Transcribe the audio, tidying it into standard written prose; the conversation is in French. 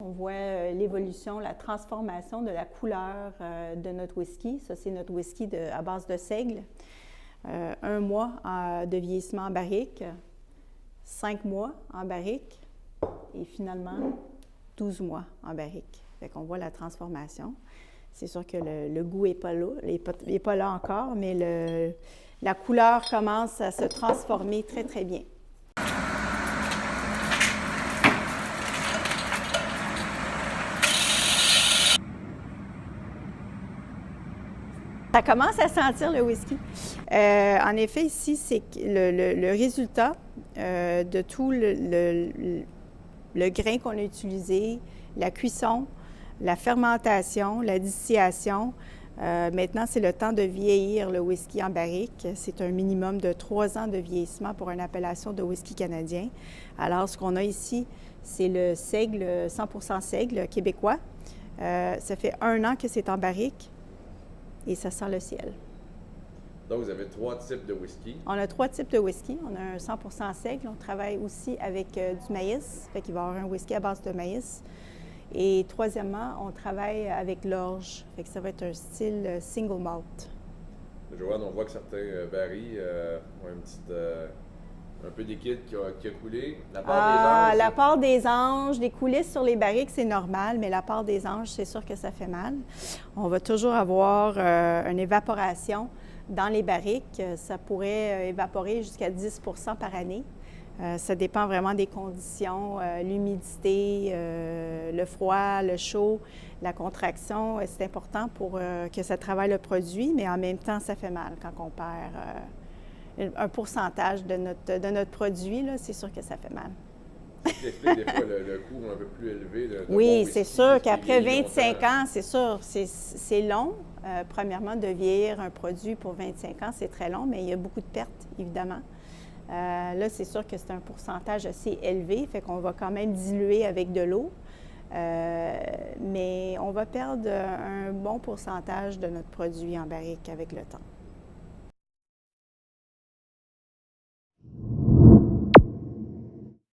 On voit l'évolution, la transformation de la couleur de notre whisky. Ça, c'est notre whisky à base de seigle. 1 mois de vieillissement en barrique, 5 mois en barrique et finalement 12 mois en barrique. Fait qu'on voit la transformation. C'est sûr que le goût n'est pas là, il est pas là encore, mais la couleur commence à se transformer très, très bien. Ça commence à sentir le whisky. En effet, ici, c'est le résultat de tout le grain qu'on a utilisé, la cuisson, la fermentation, la distillation. Maintenant, c'est le temps de vieillir le whisky en barrique. C'est un minimum de 3 ans de vieillissement pour une appellation de whisky canadien. Alors, ce qu'on a ici, c'est le seigle, 100% seigle québécois. Ça fait 1 an que c'est en barrique. Et ça sent le ciel. Donc, vous avez 3 types de whisky. On a 3 types de whisky. On a un 100% seigle. On travaille aussi avec du maïs. Fait qu'il va y avoir un whisky à base de maïs. Et troisièmement, on travaille avec l'orge. Fait que ça va être un style single malt. Joanne, on voit que certains barils ont un peu de liquide qui a coulé. La part des anges. La part des anges, les coulisses sur les barriques, c'est normal, mais la part des anges, c'est sûr que ça fait mal. On va toujours avoir une évaporation dans les barriques. Ça pourrait évaporer jusqu'à 10 par année. Ça dépend vraiment des conditions, l'humidité, le froid, le chaud, la contraction. C'est important pour que ça travaille le produit, mais en même temps, ça fait mal quand on perd un pourcentage de notre produit, c'est sûr que ça fait mal. Ce qui explique des fois le coût un peu plus élevé de oui, bon c'est sûr qu'après 25 ans, c'est sûr, c'est long. Premièrement, de vieillir un produit pour 25 ans, c'est très long, mais il y a beaucoup de pertes, évidemment. Là, c'est sûr que c'est un pourcentage assez élevé, fait qu'on va quand même diluer avec de l'eau, mais on va perdre un bon pourcentage de notre produit en barrique avec le temps.